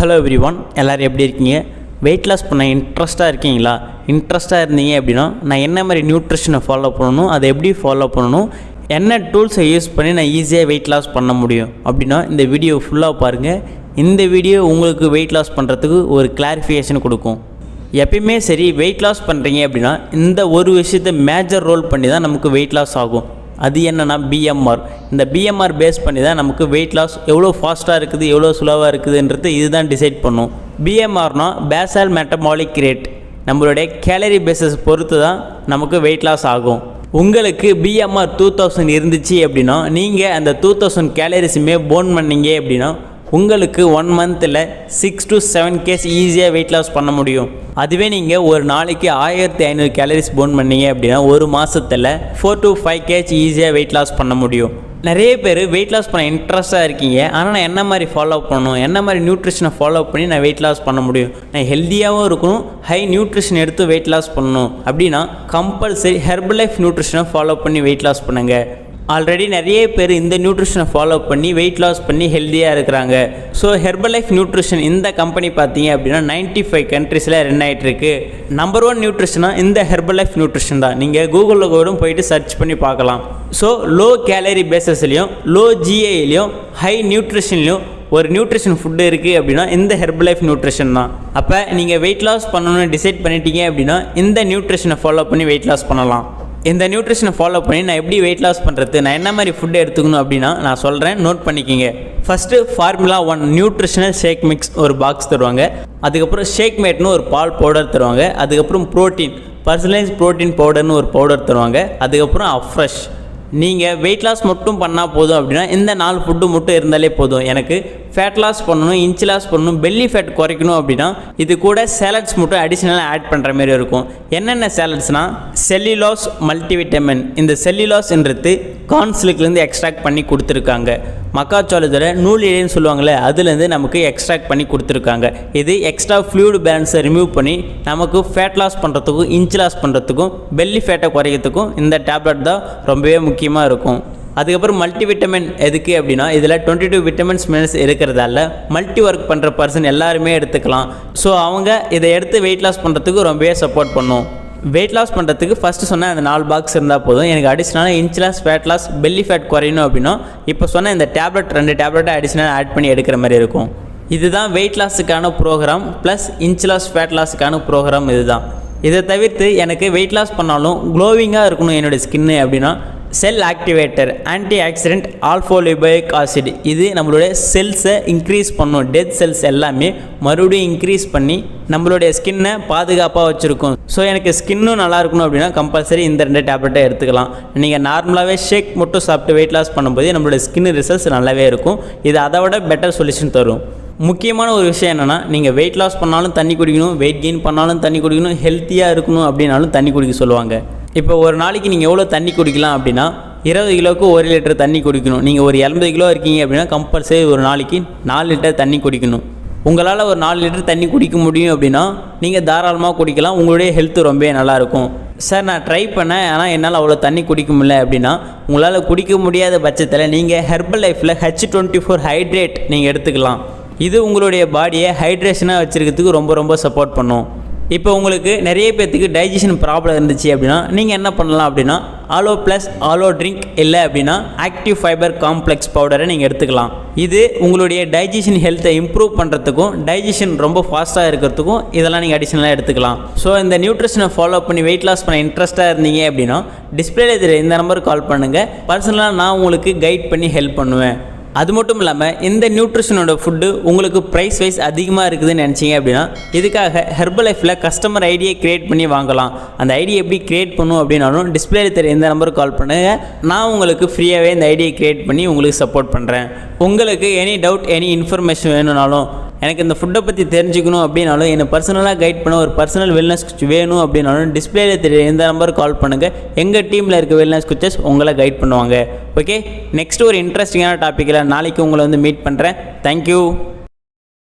Hello everyone, எல்லோரும் எப்படி இருக்கீங்க? வெயிட் லாஸ் பண்ண இன்ட்ரெஸ்ட்டாக இருக்கீங்களா? இன்ட்ரெஸ்ட்டாக இருந்தீங்க அப்படின்னா நான் என்ன மாதிரி நியூட்ரிஷனை ஃபாலோ பண்ணணும், அதை எப்படி ஃபாலோ பண்ணணும், என்ன டூல்ஸை யூஸ் பண்ணி நான் ஈஸியாக வெயிட் லாஸ் பண்ண முடியும் அப்படின்னா இந்த வீடியோ ஃபுல்லாக பாருங்கள். இந்த வீடியோ உங்களுக்கு வெயிட் லாஸ் பண்ணுறதுக்கு ஒரு கிளாரிஃபிகேஷன் கொடுக்கும். எப்பயுமே சரி, வெயிட் லாஸ் பண்ணுறீங்க அப்படின்னா இந்த ஒரு விஷயத்தை மேஜர் ரோல் பண்ணி தான் நமக்கு வெயிட் லாஸ் ஆகும். அது என்னென்னா பிஎம்ஆர். இந்த பிஎம்ஆர் பேஸ் பண்ணி தான் நமக்கு வெயிட் லாஸ் எவ்வளோ ஃபாஸ்ட்டாக இருக்குது, எவ்வளோ ஸ்லோவாக இருக்குதுன்றது இதுதான் டிசைட் பண்ணும். பிஎம்ஆர்னா பேசல் மெட்டபாலிக் ரேட், நம்மளுடைய கேலரி பேஸஸ் பொறுத்து தான் நமக்கு வெயிட் லாஸ் ஆகும். உங்களுக்கு பிஎம்ஆர் 2000 இருந்துச்சு அப்படின்னா நீங்கள் அந்த 2000 கேலரிஸுமே போர்ன் பண்ணீங்க அப்படின்னா உங்களுக்கு 1 மந்தில் 6 to 7 kg ஈஸியாக வெயிட் லாஸ் பண்ண முடியும். அதுவே நீங்கள் ஒரு நாளைக்கு 1500 கேலரிஸ் போர்ன் பண்ணீங்க அப்படின்னா ஒரு மாதத்தில் 4 to 5 kg ஈஸியாக வெயிட் லாஸ் பண்ண முடியும். நிறைய பேர் வெயிட் லாஸ் பண்ண இன்ட்ரெஸ்ட்டாக இருக்கீங்க. ஆனால் நான் என்ன மாதிரி ஃபாலோ பண்ணணும், என்ன மாதிரி நியூட்ரிஷனை ஃபாலோ பண்ணி நான் வெயிட் லாஸ் பண்ண முடியும், நான் ஹெல்த்தியாகவும் இருக்கணும், ஹை நியூட்ரிஷன் எடுத்து வெயிட் லாஸ் பண்ணணும் அப்படின்னா கம்பல்சரி ஹெர்பலைஃப் நியூட்ரிஷனை ஃபாலோ பண்ணி வெயிட் லாஸ் பண்ணுங்கள். ஆல்ரெடி நிறைய பேர் இந்த நியூட்ரிஷனை ஃபாலோ பண்ணி வெயிட் லாஸ் பண்ணி ஹெல்த்தியாக இருக்கிறாங்க. ஸோ ஹெர்பலைஃப் நியூட்ரிஷன் இந்த கம்பெனி பார்த்தீங்க அப்படின்னா 95 கண்ட்ரீஸில் ரன் ஆகிட்டு இருக்கு. நம்பர் 1 நியூட்ரிஷனாக இந்த ஹெர்பலைஃப் நியூட்ரிஷன் தான். நீங்கள் கூகுளில் கூட போயிட்டு சர்ச் பண்ணி பார்க்கலாம். ஸோ லோ கேலரி பேசஸ்லையும் லோ ஜிஐலையும் ஹை நியூட்ரிஷன்லையும் ஒரு நியூட்ரிஷன் ஃபுட்டு இருக்குது அப்படின்னா இந்த ஹெர்பலைஃப் நியூட்ரிஷன் தான். அப்போ நீங்கள் வெயிட் லாஸ் பண்ணணும்னு டிசைட் பண்ணிட்டீங்க அப்படின்னா இந்த நியூட்ரிஷனை ஃபாலோ பண்ணி வெயிட் லாஸ் பண்ணலாம். இந்த நியூட்ரிஷனை ஃபாலோ பண்ணி நான் எப்படி வெயிட் லாஸ் பண்ணுறது, நான் என்ன மாதிரி ஃபுட்டு எடுத்துக்கணும் அப்படின்னா நான் சொல்கிறேன், நோட் பண்ணிக்கிங்க. First formula 1 nutritional shake mix ஒரு பாக்ஸ் தருவாங்க. அதுக்கப்புறம் ஷேக் மேட்னு ஒரு பால் பவுடர் தருவாங்க. அதுக்கப்புறம் ப்ரோட்டீன் பர்சனலைஸ் ப்ரோட்டீன் பவுடர்னு ஒரு பவுடர் தருவாங்க. அதுக்கப்புறம் அஃப்ரெஷ். நீங்கள் வெயிட் லாஸ் மட்டும் பண்ணால் போதும் அப்படின்னா இந்த 4 ஃபுட்டு மட்டும் இருந்தாலே போதும். எனக்கு ஃபேட் லாஸ் பண்ணணும், இன்ச் லாஸ் பண்ணணும், பெல்லி ஃபேட் குறைக்கணும் அப்படின்னா இது கூட சேலட்ஸ் மட்டும் அடிஷ்னலாக ஆட் பண்ணுற மாதிரி இருக்கும். என்னென்ன சேலட்ஸ்னால் செல்லுலோஸ் மல்டிவிட்டமின். இந்த செல்லுலோஸ்ன்றது கார்ன்ஸ்லேருந்து எக்ஸ்ட்ராக்ட் பண்ணி கொடுத்துருக்காங்க. மக்காச்சோளத்தில் நூல் இழைன்னு சொல்லுவாங்களே, அதுலேருந்து நமக்கு எக்ஸ்ட்ராக்ட் பண்ணி கொடுத்துருக்காங்க. இது எக்ஸ்ட்ரா ஃப்ளூயிட் பேலன்ஸை ரிமூவ் பண்ணி நமக்கு ஃபேட் லாஸ் பண்ணுறதுக்கும் இன்ச் லாஸ் பண்ணுறதுக்கும் பெல்லி ஃபேட்டை குறைக்கிறதுக்கும் இந்த டேப்லெட் தான் ரொம்பவே முக்கியமாக இருக்கும். அதுக்கப்புறம் மல்டிவிட்டமின் எதுக்கு அப்படின்னா இதில் 22 விட்டமின்ஸ் மினரல்ஸ் இருக்கிறதால மல்டி ஒர்க் பண்ணுற பர்சன் எல்லாருமே எடுத்துக்கலாம். ஸோ அவங்க இதை எடுத்து வெயிட் லாஸ் பண்ணுறதுக்கு ரொம்பவே சப்போர்ட் பண்ணும். வெயிட் லாஸ் பண்ணுறதுக்கு ஃபஸ்ட்டு சொன்ன அந்த 4 பாக்ஸ் இருந்தால் போதும். எனக்கு அடிஷ்னலாக inch loss, fat loss, belly fat குறையணும் அப்படின்னா இப்போ சொன்ன இந்த டேப்லெட் 2 டேப்லெட்டை அடிஷ்னலாக ஆட் பண்ணி எடுக்கிற மாதிரி இருக்கும். இதுதான் வெயிட் லாஸுக்கான program plus inch loss, fat லாஸுக்கான ப்ரோக்ராம் இதுதான். இதை தவிர்த்து எனக்கு வெயிட் லாஸ் பண்ணாலும் க்ளோவிங்காக இருக்கணும் என்னோடய ஸ்கின்னு அப்படின்னா cell activator antioxidant alpha lipoic acid. இது நம்மளுடைய செல்ஸை இன்க்ரீஸ் பண்ணும். டெத் செல்ஸ் எல்லாமே மறுபடியும் இன்க்ரீஸ் பண்ணி நம்மளுடைய ஸ்கின்னை பாதுகாப்பாக வச்சுருக்கும். ஸோ எனக்கு ஸ்கின்னும் நல்லா இருக்கணும் அப்படின்னா கம்பல்சரி இந்த 2 டேப்லெட்டை எடுத்துக்கலாம். நீங்கள் நார்மலாகவே ஷேக் மட்டும் சாப்பிட்டு வெயிட் லாஸ் பண்ணும்போது நம்மளுடைய ஸ்கின் ரிசல்ட்ஸ் நல்லாவே இருக்கும். இது அதை விட பெட்டர் சொல்யூஷன் தரும். முக்கியமான ஒரு விஷயம் என்னென்னா நீங்கள் வெயிட் லாஸ் பண்ணாலும் தண்ணி குடிக்கணும், வெயிட் கெயின் பண்ணாலும் தண்ணி குடிக்கணும், ஹெல்த்தியாக இருக்கணும் அப்படின்னாலும் தண்ணி குடிக்க சொல்லுவாங்க. இப்போ ஒரு நாளைக்கு நீங்கள் எவ்வளோ தண்ணி குடிக்கலாம் அப்படின்னா 20 கிலோவுக்கு 1 லிட்டர் தண்ணி குடிக்கணும். நீங்கள் ஒரு 80 கிலோ இருக்கீங்க அப்படின்னா கம்பல்சரி ஒரு நாளைக்கு 4 லிட்டர் தண்ணி குடிக்கணும். உங்களால் ஒரு 4 லிட்டர் தண்ணி குடிக்க முடியும் அப்படின்னா நீங்கள் தாராளமாக குடிக்கலாம். உங்களுடைய ஹெல்த்து ரொம்பவே நல்லாயிருக்கும். சார் நான் ட்ரை பண்ணேன் ஆனால் என்னால் அவ்வளோ தண்ணி குடிக்க முடியல அப்படின்னா உங்களால் குடிக்க முடியாத பட்சத்தில் நீங்கள் ஹெர்பல் லைஃப்பில் H24 ஹைட்ரேட் நீங்கள் எடுத்துக்கலாம். இது உங்களுடைய பாடியை ஹைட்ரேஷனாக வச்சுருக்கிறதுக்கு ரொம்ப ரொம்ப சப்போர்ட் பண்ணும். இப்போ உங்களுக்கு நிறைய பேர்த்துக்கு டைஜஷன் ப்ராப்ளம் இருந்துச்சு அப்படின்னா நீங்கள் என்ன பண்ணலாம் அப்படின்னா ஆலோ ப்ளஸ் ஆலோ ட்ரிங்க் இல்லை அப்படின்னா ஆக்டிவ் ஃபைபர் காம்ப்ளெக்ஸ் பவுடரை நீங்கள் எடுத்துக்கலாம். இது உங்களுடைய டைஜஷன் ஹெல்த்தை இம்ப்ரூவ் பண்ணுறதுக்கும் டைஜஷன் ரொம்ப ஃபாஸ்ட்டாக இருக்கிறதுக்கும் இதெல்லாம் நீங்கள் அடிஷ்னலாக எடுத்துக்கலாம். ஸோ இந்த நியூட்ரிஷனை ஃபாலோ பண்ணி வெயிட் லாஸ் பண்ண இன்ட்ரெஸ்ட்டாக இருந்தீங்க அப்படின்னா டிஸ்பிளேல தெரிய இந்த நம்பருக்கு கால் பண்ணுங்கள். பர்சனலாக நான் உங்களுக்கு கைட் பண்ணி ஹெல்ப் பண்ணுவேன். அது மட்டும் இல்லாமல் இந்த நியூட்ரிஷனோட ஃபுட்டு உங்களுக்கு ப்ரைஸ் வைஸ் அதிகமாக இருக்குதுன்னு நினச்சிங்க அப்படின்னா இதுக்காக ஹெர்பல் லைஃப்பில் கஸ்டமர் ஐடியை க்ரியேட் பண்ணி வாங்கலாம். அந்த ஐடியை எப்படி க்ரியேட் பண்ணும் அப்படின்னாலும் டிஸ்பிளேல தெரிய இந்த நம்பருக்கு கால் பண்ணுங்கள். நான் உங்களுக்கு ஃப்ரீயாகவே இந்த ஐடியை க்ரியேட் பண்ணி உங்களுக்கு சப்போர்ட் பண்ணுறேன். உங்களுக்கு எனி டவுட், எனி இன்ஃபர்மேஷன் வேணும்னாலும், எனக்கு இந்த ஃபுட்டை பற்றி தெரிஞ்சுக்கணும் அப்படின்னாலும், என்னை பர்சனலாக கைட் பண்ண ஒரு பர்சனல் வெல்னஸ் கோச் வேணும் அப்படின்னாலும் டிஸ்பிளேல தெரிய இந்த நம்பருக்கு கால் பண்ணுங்கள். எங்கள் டீமில் இருக்க வெல்னஸ் கோச்சஸ் உங்களை கைட் பண்ணுவாங்க. ஓகே, நெக்ஸ்ட் ஒரு இன்ட்ரெஸ்டிங்கான டாப்பிக்கில் நாளைக்கு உங்களை மீட் பண்ணுறேன். தேங்க்யூ.